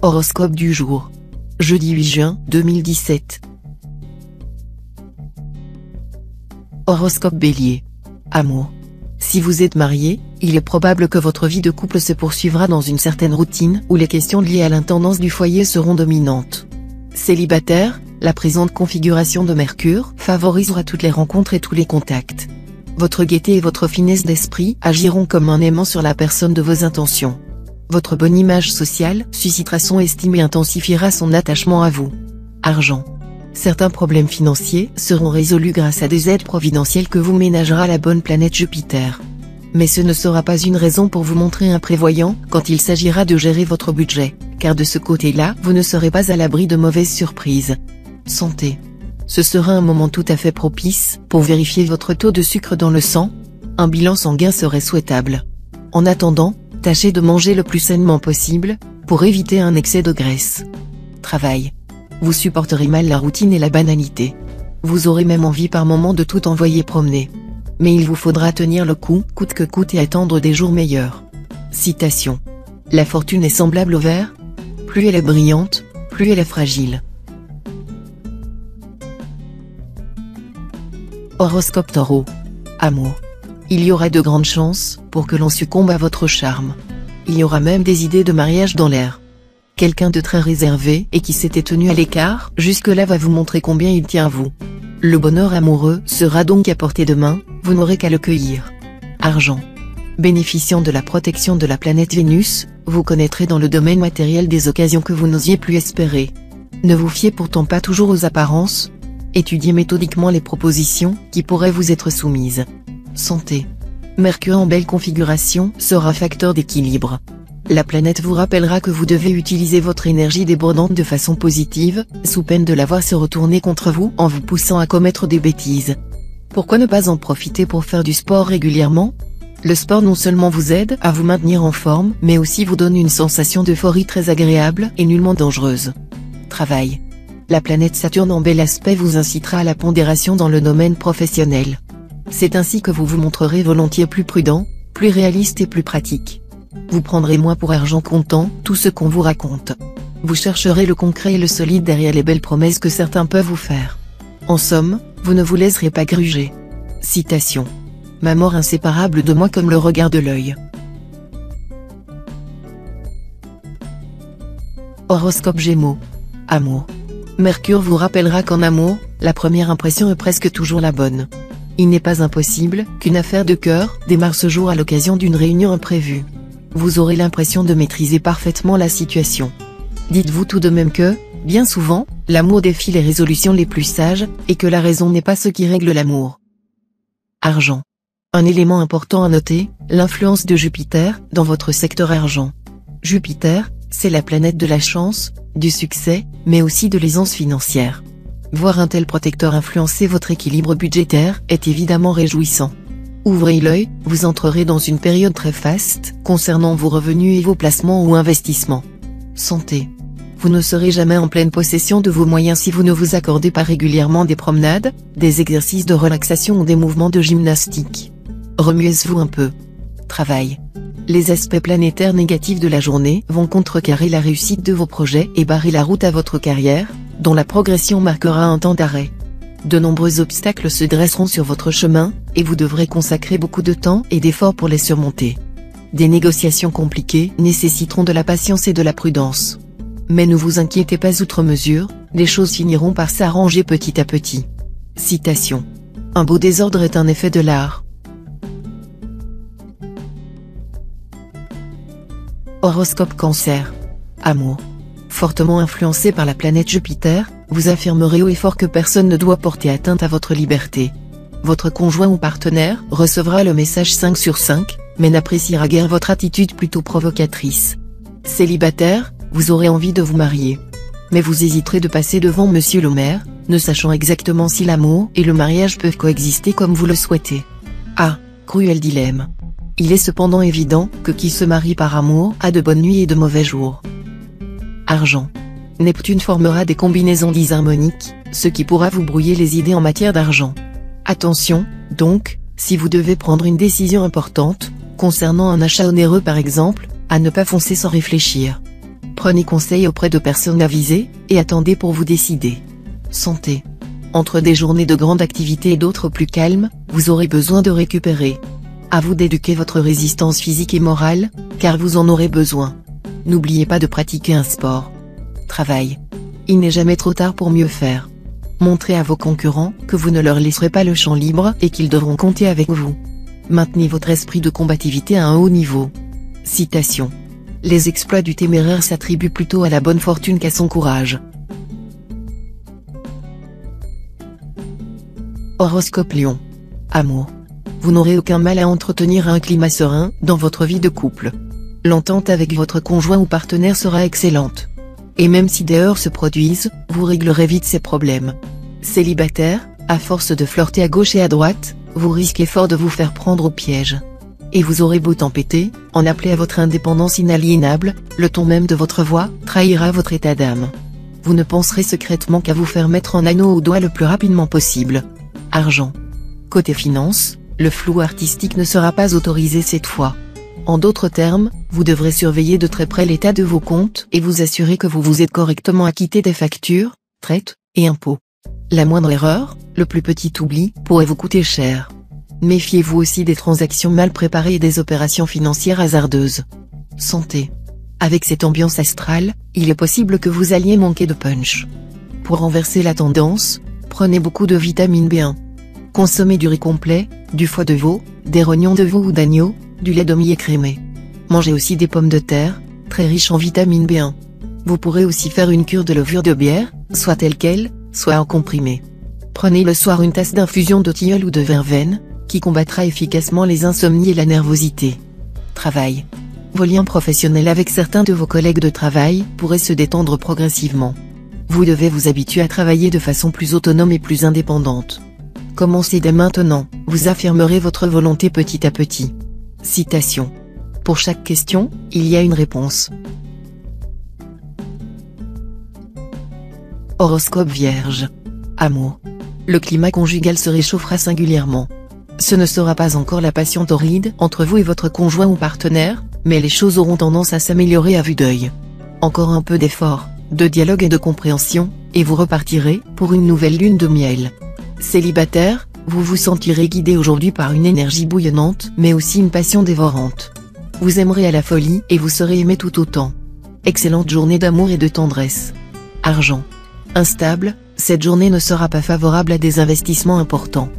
Horoscope du jour. Jeudi 8 juin 2017. Horoscope Bélier. Amour. Si vous êtes marié, il est probable que votre vie de couple se poursuivra dans une certaine routine où les questions liées à l'intendance du foyer seront dominantes. Célibataire, la présente configuration de Mercure favorisera toutes les rencontres et tous les contacts. Votre gaieté et votre finesse d'esprit agiront comme un aimant sur la personne de vos intentions. Votre bonne image sociale suscitera son estime et intensifiera son attachement à vous. Argent. Certains problèmes financiers seront résolus grâce à des aides providentielles que vous ménagera la bonne planète Jupiter. Mais ce ne sera pas une raison pour vous montrer imprévoyant quand il s'agira de gérer votre budget, car de ce côté-là vous ne serez pas à l'abri de mauvaises surprises. Santé. Ce sera un moment tout à fait propice pour vérifier votre taux de sucre dans le sang. Un bilan sanguin serait souhaitable. En attendant, tâchez de manger le plus sainement possible, pour éviter un excès de graisse. Travail. Vous supporterez mal la routine et la banalité. Vous aurez même envie par moments de tout envoyer promener. Mais il vous faudra tenir le coup, coûte que coûte, et attendre des jours meilleurs. Citation. La fortune est semblable au verre. Plus elle est brillante, plus elle est fragile. Horoscope Taureau. Amour. Il y aura de grandes chances pour que l'on succombe à votre charme. Il y aura même des idées de mariage dans l'air. Quelqu'un de très réservé et qui s'était tenu à l'écart jusque-là va vous montrer combien il tient à vous. Le bonheur amoureux sera donc à portée de main, vous n'aurez qu'à le cueillir. Argent. Bénéficiant de la protection de la planète Vénus, vous connaîtrez dans le domaine matériel des occasions que vous n'osiez plus espérer. Ne vous fiez pourtant pas toujours aux apparences. Étudiez méthodiquement les propositions qui pourraient vous être soumises. Santé. Mercure en belle configuration sera facteur d'équilibre. La planète vous rappellera que vous devez utiliser votre énergie débordante de façon positive, sous peine de la voir se retourner contre vous en vous poussant à commettre des bêtises. Pourquoi ne pas en profiter pour faire du sport régulièrement? Le sport non seulement vous aide à vous maintenir en forme, mais aussi vous donne une sensation d'euphorie très agréable et nullement dangereuse. Travail. La planète Saturne en bel aspect vous incitera à la pondération dans le domaine professionnel. C'est ainsi que vous vous montrerez volontiers plus prudent, plus réaliste et plus pratique. Vous prendrez moins pour argent comptant tout ce qu'on vous raconte. Vous chercherez le concret et le solide derrière les belles promesses que certains peuvent vous faire. En somme, vous ne vous laisserez pas gruger. Citation. Ma mort inséparable de moi comme le regard de l'œil. Horoscope Gémeaux. Amour. Mercure vous rappellera qu'en amour, la première impression est presque toujours la bonne. Il n'est pas impossible qu'une affaire de cœur démarre ce jour à l'occasion d'une réunion imprévue. Vous aurez l'impression de maîtriser parfaitement la situation. Dites-vous tout de même que, bien souvent, l'amour défie les résolutions les plus sages, et que la raison n'est pas ce qui règle l'amour. Argent. Un élément important à noter, l'influence de Jupiter dans votre secteur argent. Jupiter, c'est la planète de la chance, du succès, mais aussi de l'aisance financière. Voir un tel protecteur influencer votre équilibre budgétaire est évidemment réjouissant. Ouvrez l'œil, vous entrerez dans une période très faste concernant vos revenus et vos placements ou investissements. Santé. Vous ne serez jamais en pleine possession de vos moyens si vous ne vous accordez pas régulièrement des promenades, des exercices de relaxation ou des mouvements de gymnastique. Remuez-vous un peu. Travail. Les aspects planétaires négatifs de la journée vont contrecarrer la réussite de vos projets et barrer la route à votre carrière, dont la progression marquera un temps d'arrêt. De nombreux obstacles se dresseront sur votre chemin, et vous devrez consacrer beaucoup de temps et d'efforts pour les surmonter. Des négociations compliquées nécessiteront de la patience et de la prudence. Mais ne vous inquiétez pas outre mesure, les choses finiront par s'arranger petit à petit. Citation. Un beau désordre est un effet de l'art. Horoscope Cancer. Amour. Fortement influencé par la planète Jupiter, vous affirmerez haut et fort que personne ne doit porter atteinte à votre liberté. Votre conjoint ou partenaire recevra le message 5 sur 5, mais n'appréciera guère votre attitude plutôt provocatrice. Célibataire, vous aurez envie de vous marier. Mais vous hésiterez de passer devant Monsieur le maire, ne sachant exactement si l'amour et le mariage peuvent coexister comme vous le souhaitez. Ah, cruel dilemme. Il est cependant évident que qui se marie par amour a de bonnes nuits et de mauvais jours. Argent. Neptune formera des combinaisons disharmoniques, ce qui pourra vous brouiller les idées en matière d'argent. Attention, donc, si vous devez prendre une décision importante, concernant un achat onéreux par exemple, à ne pas foncer sans réfléchir. Prenez conseil auprès de personnes avisées, et attendez pour vous décider. Santé. Entre des journées de grande activité et d'autres plus calmes, vous aurez besoin de récupérer. À vous d'éduquer votre résistance physique et morale, car vous en aurez besoin. N'oubliez pas de pratiquer un sport. Travail. Il n'est jamais trop tard pour mieux faire. Montrez à vos concurrents que vous ne leur laisserez pas le champ libre et qu'ils devront compter avec vous. Maintenez votre esprit de combativité à un haut niveau. Citation. Les exploits du téméraire s'attribuent plutôt à la bonne fortune qu'à son courage. Horoscope Lion. Amour. Vous n'aurez aucun mal à entretenir un climat serein dans votre vie de couple. L'entente avec votre conjoint ou partenaire sera excellente. Et même si des heurts se produisent, vous réglerez vite ces problèmes. Célibataire, à force de flirter à gauche et à droite, vous risquez fort de vous faire prendre au piège. Et vous aurez beau tempêter, en appeler à votre indépendance inaliénable, le ton même de votre voix trahira votre état d'âme. Vous ne penserez secrètement qu'à vous faire mettre en anneau au doigt le plus rapidement possible. Argent. Côté finance, le flou artistique ne sera pas autorisé cette fois. En d'autres termes, vous devrez surveiller de très près l'état de vos comptes et vous assurer que vous vous êtes correctement acquitté des factures, traites, et impôts. La moindre erreur, le plus petit oubli, pourrait vous coûter cher. Méfiez-vous aussi des transactions mal préparées et des opérations financières hasardeuses. Santé. Avec cette ambiance astrale, il est possible que vous alliez manquer de punch. Pour renverser la tendance, prenez beaucoup de vitamine B1. Consommez du riz complet, du foie de veau, des rognons de veau ou d'agneau, du lait d'homme écrémé. Mangez aussi des pommes de terre, très riches en vitamine B1. Vous pourrez aussi faire une cure de levure de bière, soit telle quelle, soit en comprimé. Prenez le soir une tasse d'infusion de tilleul ou de verveine, qui combattra efficacement les insomnies et la nervosité. Travail. Vos liens professionnels avec certains de vos collègues de travail pourraient se détendre progressivement. Vous devez vous habituer à travailler de façon plus autonome et plus indépendante. Commencez dès maintenant, vous affirmerez votre volonté petit à petit. Citation. Pour chaque question, il y a une réponse. Horoscope Vierge. Amour. Le climat conjugal se réchauffera singulièrement. Ce ne sera pas encore la passion torride entre vous et votre conjoint ou partenaire, mais les choses auront tendance à s'améliorer à vue d'œil. Encore un peu d'effort, de dialogue et de compréhension, et vous repartirez pour une nouvelle lune de miel. Célibataire, vous vous sentirez guidé aujourd'hui par une énergie bouillonnante mais aussi une passion dévorante. Vous aimerez à la folie et vous serez aimé tout autant. Excellente journée d'amour et de tendresse. Argent. Instable, cette journée ne sera pas favorable à des investissements importants.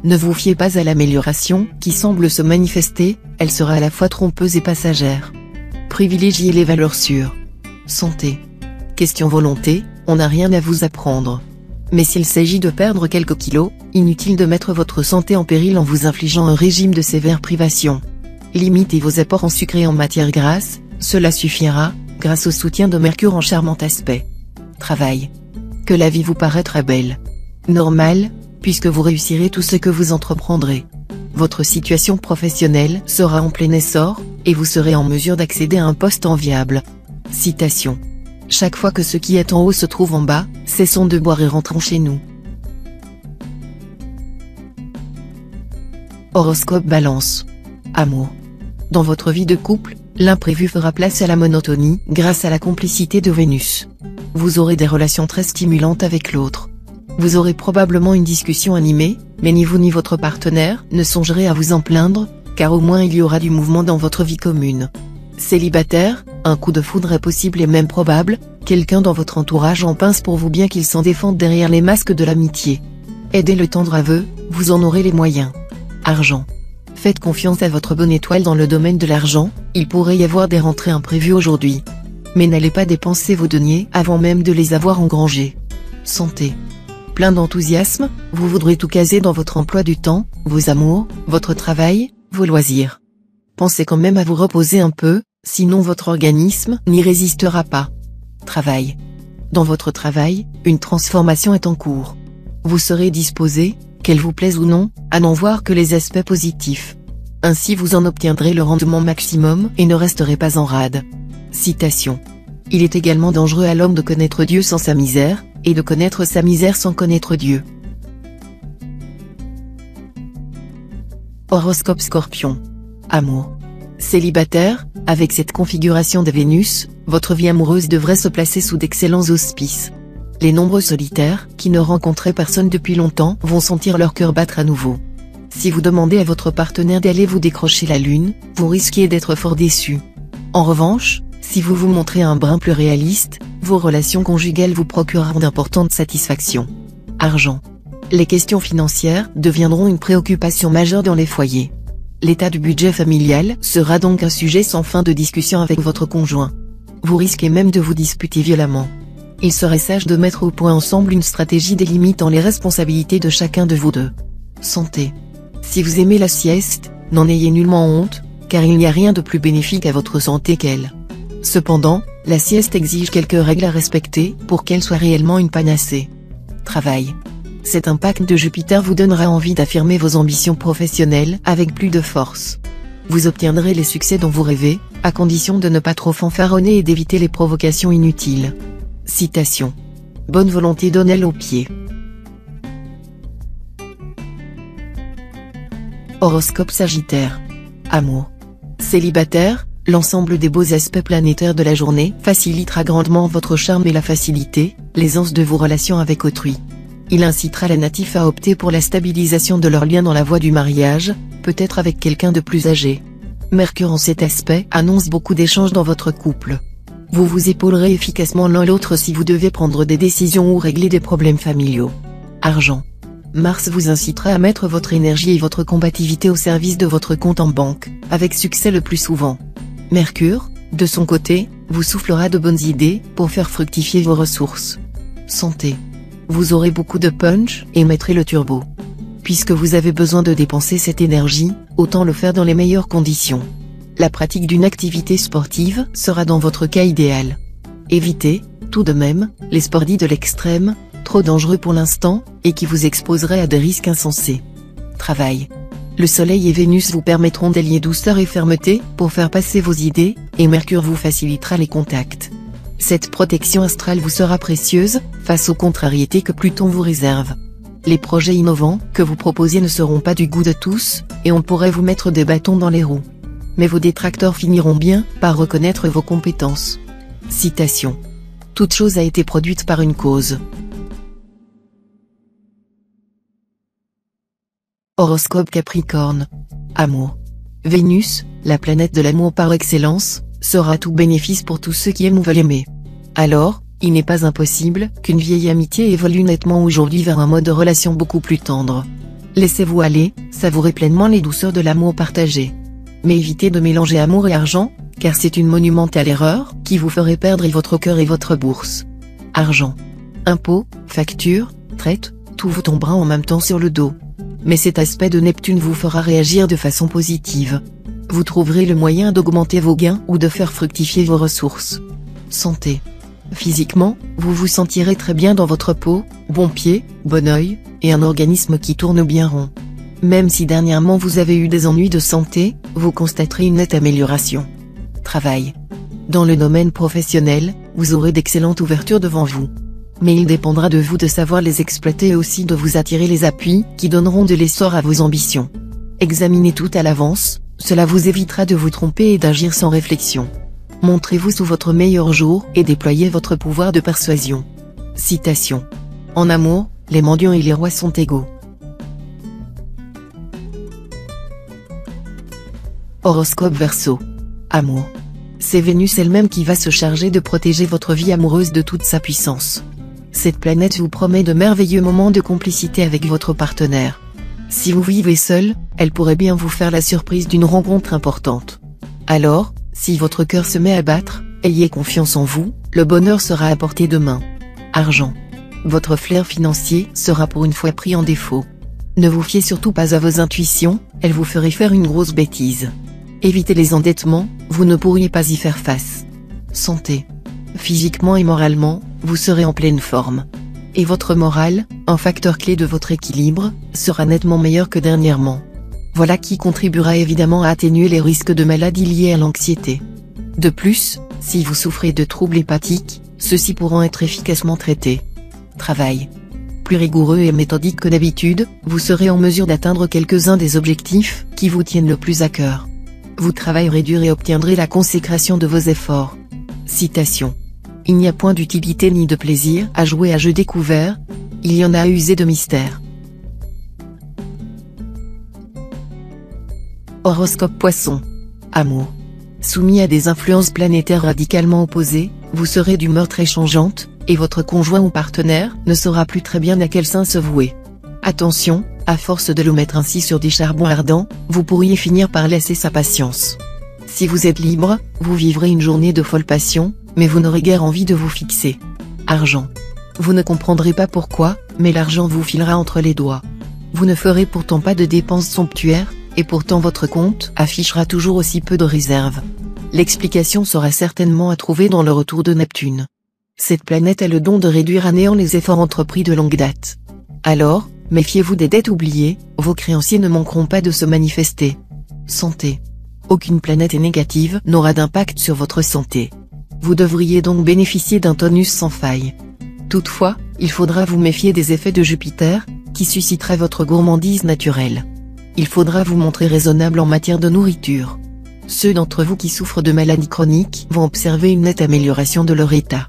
Ne vous fiez pas à l'amélioration qui semble se manifester, elle sera à la fois trompeuse et passagère. Privilégiez les valeurs sûres. Santé. Question volonté, on n'a rien à vous apprendre. Mais s'il s'agit de perdre quelques kilos, inutile de mettre votre santé en péril en vous infligeant un régime de sévères privations. Limitez vos apports en sucre et en matières grasses, cela suffira, grâce au soutien de Mercure en charmant aspect. Travail. Que la vie vous paraît très belle. Normal, puisque vous réussirez tout ce que vous entreprendrez. Votre situation professionnelle sera en plein essor, et vous serez en mesure d'accéder à un poste enviable. Citation. Chaque fois que ce qui est en haut se trouve en bas, cessons de boire et rentrons chez nous. Horoscope Balance. Amour. Dans votre vie de couple, l'imprévu fera place à la monotonie grâce à la complicité de Vénus. Vous aurez des relations très stimulantes avec l'autre. Vous aurez probablement une discussion animée, mais ni vous ni votre partenaire ne songerez à vous en plaindre, car au moins il y aura du mouvement dans votre vie commune. Célibataire, un coup de foudre est possible et même probable, quelqu'un dans votre entourage en pince pour vous bien qu'il s'en défende derrière les masques de l'amitié. Aidez le tendre aveu, vous en aurez les moyens. Argent. Faites confiance à votre bonne étoile dans le domaine de l'argent, il pourrait y avoir des rentrées imprévues aujourd'hui. Mais n'allez pas dépenser vos deniers avant même de les avoir engrangés. Santé. Plein d'enthousiasme, vous voudrez tout caser dans votre emploi du temps, vos amours, votre travail, vos loisirs. Pensez quand même à vous reposer un peu, sinon votre organisme n'y résistera pas. Travail. Dans votre travail, une transformation est en cours. Vous serez disposé, qu'elle vous plaise ou non, à n'en voir que les aspects positifs. Ainsi vous en obtiendrez le rendement maximum et ne resterez pas en rade. Citation. Il est également dangereux à l'homme de connaître Dieu sans sa misère, et de connaître sa misère sans connaître Dieu. Horoscope Scorpion. Amour. Célibataire, avec cette configuration de Vénus, votre vie amoureuse devrait se placer sous d'excellents auspices. Les nombreux solitaires, qui ne rencontraient personne depuis longtemps, vont sentir leur cœur battre à nouveau. Si vous demandez à votre partenaire d'aller vous décrocher la lune, vous risquez d'être fort déçu. En revanche, si vous vous montrez un brin plus réaliste, vos relations conjugales vous procureront d'importantes satisfactions. Argent. Les questions financières deviendront une préoccupation majeure dans les foyers. L'état du budget familial sera donc un sujet sans fin de discussion avec votre conjoint. Vous risquez même de vous disputer violemment. Il serait sage de mettre au point ensemble une stratégie délimitant les responsabilités de chacun de vous deux. Santé. Si vous aimez la sieste, n'en ayez nullement honte, car il n'y a rien de plus bénéfique à votre santé qu'elle. Cependant, la sieste exige quelques règles à respecter pour qu'elle soit réellement une panacée. Travail. Cet impact de Jupiter vous donnera envie d'affirmer vos ambitions professionnelles avec plus de force. Vous obtiendrez les succès dont vous rêvez, à condition de ne pas trop fanfaronner et d'éviter les provocations inutiles. Citation. Bonne volonté donne aile aux pieds. Horoscope Sagittaire. Amour. Célibataire, l'ensemble des beaux aspects planétaires de la journée facilitera grandement votre charme et la facilité, l'aisance de vos relations avec autrui. Il incitera les natifs à opter pour la stabilisation de leur lien dans la voie du mariage, peut-être avec quelqu'un de plus âgé. Mercure en cet aspect annonce beaucoup d'échanges dans votre couple. Vous vous épaulerez efficacement l'un l'autre si vous devez prendre des décisions ou régler des problèmes familiaux. Argent. Mars vous incitera à mettre votre énergie et votre combativité au service de votre compte en banque, avec succès le plus souvent. Mercure, de son côté, vous soufflera de bonnes idées pour faire fructifier vos ressources. Santé. Vous aurez beaucoup de punch et mettrez le turbo. Puisque vous avez besoin de dépenser cette énergie, autant le faire dans les meilleures conditions. La pratique d'une activité sportive sera dans votre cas idéal. Évitez, tout de même, les sports dits de l'extrême, trop dangereux pour l'instant, et qui vous exposeraient à des risques insensés. Travail. Le Soleil et Vénus vous permettront d'allier douceur et fermeté pour faire passer vos idées, et Mercure vous facilitera les contacts. Cette protection astrale vous sera précieuse, face aux contrariétés que Pluton vous réserve. Les projets innovants que vous proposez ne seront pas du goût de tous, et on pourrait vous mettre des bâtons dans les roues. Mais vos détracteurs finiront bien par reconnaître vos compétences. Citation. Toute chose a été produite par une cause. Horoscope Capricorne. Amour. Vénus, la planète de l'amour par excellence, sera tout bénéfice pour tous ceux qui aiment ou veulent aimer. Alors, il n'est pas impossible qu'une vieille amitié évolue nettement aujourd'hui vers un mode de relation beaucoup plus tendre. Laissez-vous aller, savourez pleinement les douceurs de l'amour partagé. Mais évitez de mélanger amour et argent, car c'est une monumentale erreur qui vous ferait perdre votre cœur et votre bourse. Argent. Impôts, factures, traites, tout vous tombera en même temps sur le dos. Mais cet aspect de Neptune vous fera réagir de façon positive. Vous trouverez le moyen d'augmenter vos gains ou de faire fructifier vos ressources. Santé. Physiquement, vous vous sentirez très bien dans votre peau, bon pied, bon œil, et un organisme qui tourne bien rond. Même si dernièrement vous avez eu des ennuis de santé, vous constaterez une nette amélioration. Travail. Dans le domaine professionnel, vous aurez d'excellentes ouvertures devant vous. Mais il dépendra de vous de savoir les exploiter et aussi de vous attirer les appuis qui donneront de l'essor à vos ambitions. Examinez tout à l'avance, cela vous évitera de vous tromper et d'agir sans réflexion. Montrez-vous sous votre meilleur jour et déployez votre pouvoir de persuasion. Citation. En amour, les mendiants et les rois sont égaux. Horoscope Verseau. Amour. C'est Vénus elle-même qui va se charger de protéger votre vie amoureuse de toute sa puissance. Cette planète vous promet de merveilleux moments de complicité avec votre partenaire. Si vous vivez seul, elle pourrait bien vous faire la surprise d'une rencontre importante. Alors, si votre cœur se met à battre, ayez confiance en vous, le bonheur sera à portée de main. Argent. Votre flair financier sera pour une fois pris en défaut. Ne vous fiez surtout pas à vos intuitions, elles vous feraient faire une grosse bêtise. Évitez les endettements, vous ne pourriez pas y faire face. Santé. Physiquement et moralement, vous serez en pleine forme. Et votre morale, un facteur clé de votre équilibre, sera nettement meilleur que dernièrement. Voilà qui contribuera évidemment à atténuer les risques de maladies liées à l'anxiété. De plus, si vous souffrez de troubles hépatiques, ceux-ci pourront être efficacement traités. Travail. Plus rigoureux et méthodique que d'habitude, vous serez en mesure d'atteindre quelques-uns des objectifs qui vous tiennent le plus à cœur. vous travaillerez dur et obtiendrez la consécration de vos efforts. Citation. Il n'y a point d'utilité ni de plaisir à jouer à jeu découvert, il y en a à user de mystère. Horoscope Poisson. Amour. Soumis à des influences planétaires radicalement opposées, vous serez d'humeur très changeante, et votre conjoint ou partenaire ne saura plus très bien à quel sein se vouer. Attention, à force de le mettre ainsi sur des charbons ardents, vous pourriez finir par laisser sa patience. Si vous êtes libre, vous vivrez une journée de folle passion, mais vous n'aurez guère envie de vous fixer. Argent. Vous ne comprendrez pas pourquoi, mais l'argent vous filera entre les doigts. Vous ne ferez pourtant pas de dépenses somptuaires, et pourtant votre compte affichera toujours aussi peu de réserves. L'explication sera certainement à trouver dans le retour de Neptune. Cette planète a le don de réduire à néant les efforts entrepris de longue date. Alors, méfiez-vous des dettes oubliées, vos créanciers ne manqueront pas de se manifester. Santé. Aucune planète négative n'aura d'impact sur votre santé. Vous devriez donc bénéficier d'un tonus sans faille. Toutefois, il faudra vous méfier des effets de Jupiter, qui susciterait votre gourmandise naturelle. Il faudra vous montrer raisonnable en matière de nourriture. Ceux d'entre vous qui souffrent de maladies chroniques vont observer une nette amélioration de leur état.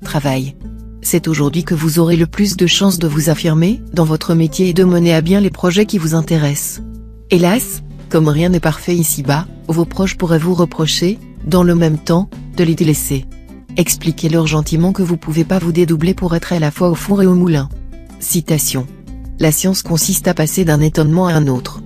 Travail. C'est aujourd'hui que vous aurez le plus de chances de vous affirmer dans votre métier et de mener à bien les projets qui vous intéressent. Hélas, comme rien n'est parfait ici-bas, vos proches pourraient vous reprocher, dans le même temps, de les délaisser. Expliquez-leur gentiment que vous pouvez pas vous dédoubler pour être à la fois au four et au moulin. Citation. La science consiste à passer d'un étonnement à un autre.